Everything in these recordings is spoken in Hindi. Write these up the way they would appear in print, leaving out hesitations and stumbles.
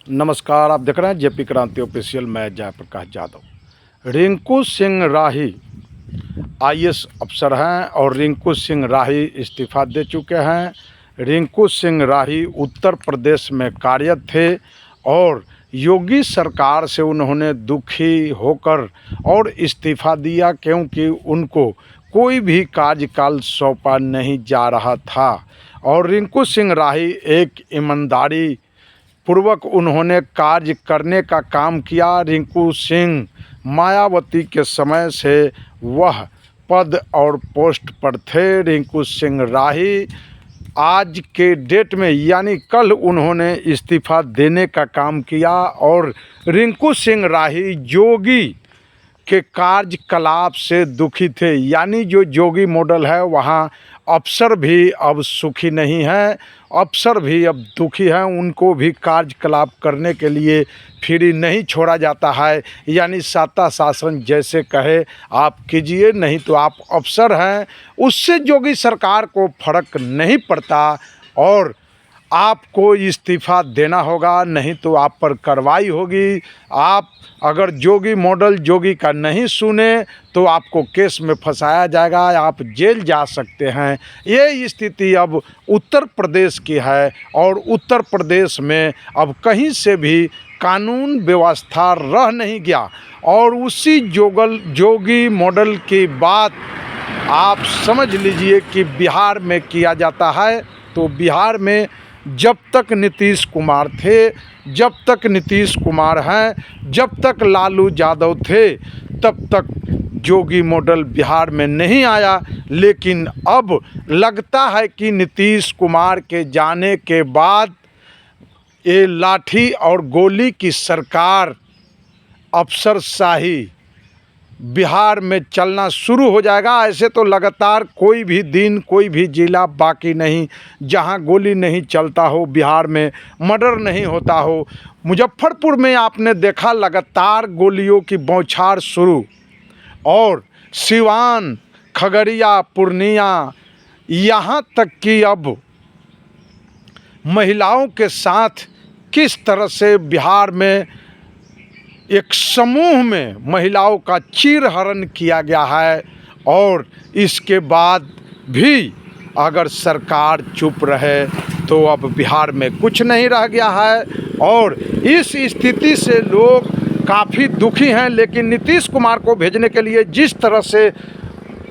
नमस्कार, आप देख रहे हैं जेपी क्रांति ऑफिशियल। मैं जयप्रकाश यादव। रिंकू सिंह राही आईएएस अफसर हैं और रिंकू सिंह राही इस्तीफ़ा दे चुके हैं। रिंकू सिंह राही उत्तर प्रदेश में कार्यरत थे और योगी सरकार से उन्होंने दुखी होकर और इस्तीफ़ा दिया, क्योंकि उनको कोई भी कार्यकाल सौंपा नहीं जा रहा था। और रिंकू सिंह राही एक ईमानदारी पूर्वक उन्होंने कार्य करने का काम किया। रिंकू सिंह मायावती के समय से वह पद और पोस्ट पर थे। रिंकू सिंह राही आज के डेट में यानी कल उन्होंने इस्तीफ़ा देने का काम किया और रिंकू सिंह राही योगी के कार्यकलाप से दुखी थे। यानी जो जोगी मॉडल है वहाँ अफसर भी अब सुखी नहीं है, अफसर भी अब दुखी हैं। उनको भी कार्यकलाप करने के लिए फ्री नहीं छोड़ा जाता है। यानी साता शासन जैसे कहे आप कीजिए, नहीं तो आप अफसर हैं। उससे जोगी सरकार को फर्क नहीं पड़ता और आपको इस्तीफ़ा देना होगा, नहीं तो आप पर कार्रवाई होगी। आप अगर जोगी मॉडल जोगी का नहीं सुने तो आपको केस में फंसाया जाएगा, आप जेल जा सकते हैं। ये स्थिति अब उत्तर प्रदेश की है और उत्तर प्रदेश में अब कहीं से भी कानून व्यवस्था रह नहीं गया। और उसी जोगी मॉडल की बात आप समझ लीजिए कि बिहार में किया जाता है। तो बिहार में जब तक नीतीश कुमार थे, जब तक नीतीश कुमार हैं, जब तक लालू यादव थे, तब तक जोगी मॉडल बिहार में नहीं आया। लेकिन अब लगता है कि नीतीश कुमार के जाने के बाद ये लाठी और गोली की सरकार, अफसरशाही बिहार में चलना शुरू हो जाएगा। ऐसे तो लगातार कोई भी दिन, कोई भी जिला बाकी नहीं जहां गोली नहीं चलता हो, बिहार में मर्डर नहीं होता हो। मुजफ्फरपुर में आपने देखा लगातार गोलियों की बौछार शुरू, और सिवान, खगड़िया, पूर्णिया, यहाँ तक कि अब महिलाओं के साथ किस तरह से बिहार में एक समूह में महिलाओं का चीरहरण किया गया है। और इसके बाद भी अगर सरकार चुप रहे तो अब बिहार में कुछ नहीं रह गया है और इस स्थिति से लोग काफ़ी दुखी हैं। लेकिन नीतीश कुमार को भेजने के लिए जिस तरह से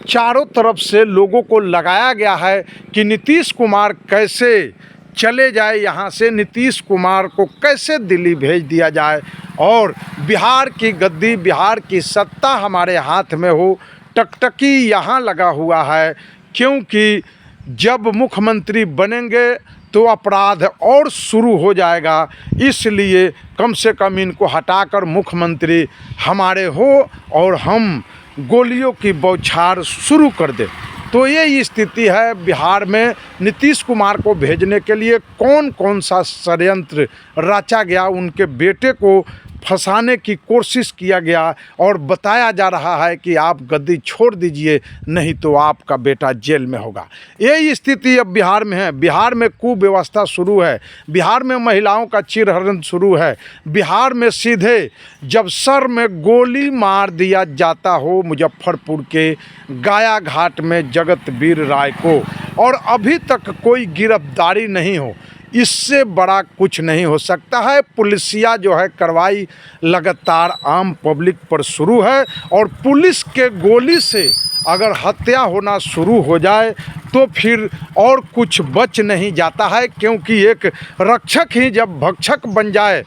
चारों तरफ से लोगों को लगाया गया है कि नीतीश कुमार कैसे चले जाए यहाँ से, नीतीश कुमार को कैसे दिल्ली भेज दिया जाए और बिहार की गद्दी, बिहार की सत्ता हमारे हाथ में हो, टकटकी यहाँ लगा हुआ है। क्योंकि जब मुख्यमंत्री बनेंगे तो अपराध और शुरू हो जाएगा। इसलिए कम से कम इनको हटाकर मुख्यमंत्री हमारे हो और हम गोलियों की बौछार शुरू कर दें। तो ये स्थिति है बिहार में। नीतीश कुमार को भेजने के लिए कौन कौन सा षड्यंत्र रचा गया, उनके बेटे को फंसाने की कोशिश किया गया और बताया जा रहा है कि आप गद्दी छोड़ दीजिए, नहीं तो आपका बेटा जेल में होगा। ये स्थिति अब बिहार में है। बिहार में कुव्यवस्था शुरू है, बिहार में महिलाओं का चीरहरण शुरू है। बिहार में सीधे जब सर में गोली मार दिया जाता हो मुजफ्फरपुर के गाया घाट में जगतवीर राय को, और अभी तक कोई गिरफ्तारी नहीं हो, इससे बड़ा कुछ नहीं हो सकता है। पुलिसिया जो है कार्रवाई लगातार आम पब्लिक पर शुरू है और पुलिस के गोली से अगर हत्या होना शुरू हो जाए तो फिर और कुछ बच नहीं जाता है। क्योंकि एक रक्षक ही जब भक्षक बन जाए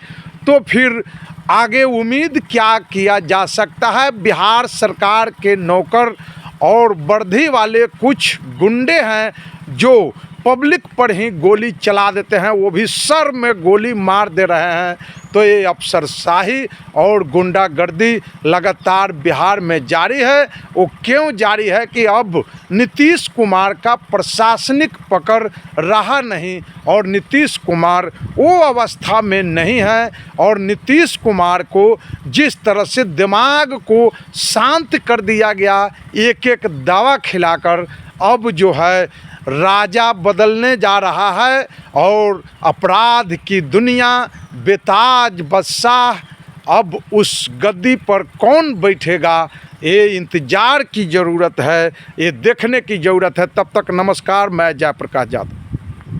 तो फिर आगे उम्मीद क्या किया जा सकता है। बिहार सरकार के नौकर और वर्दी वाले कुछ गुंडे हैं जो पब्लिक पर ही गोली चला देते हैं, वो भी सर में गोली मार दे रहे हैं। तो ये अफसरशाही और गुंडागर्दी लगातार बिहार में जारी है। वो क्यों जारी है कि अब नीतीश कुमार का प्रशासनिक पकड़ रहा नहीं और नीतीश कुमार वो अवस्था में नहीं है। और नीतीश कुमार को जिस तरह से दिमाग को शांत कर दिया गया एक एक दवा खिलाकर, अब जो है राजा बदलने जा रहा है और अपराध की दुनिया बेताज बादशाह अब उस गद्दी पर कौन बैठेगा, ये इंतज़ार की ज़रूरत है, ये देखने की ज़रूरत है। तब तक नमस्कार, मैं जयप्रकाश यादव।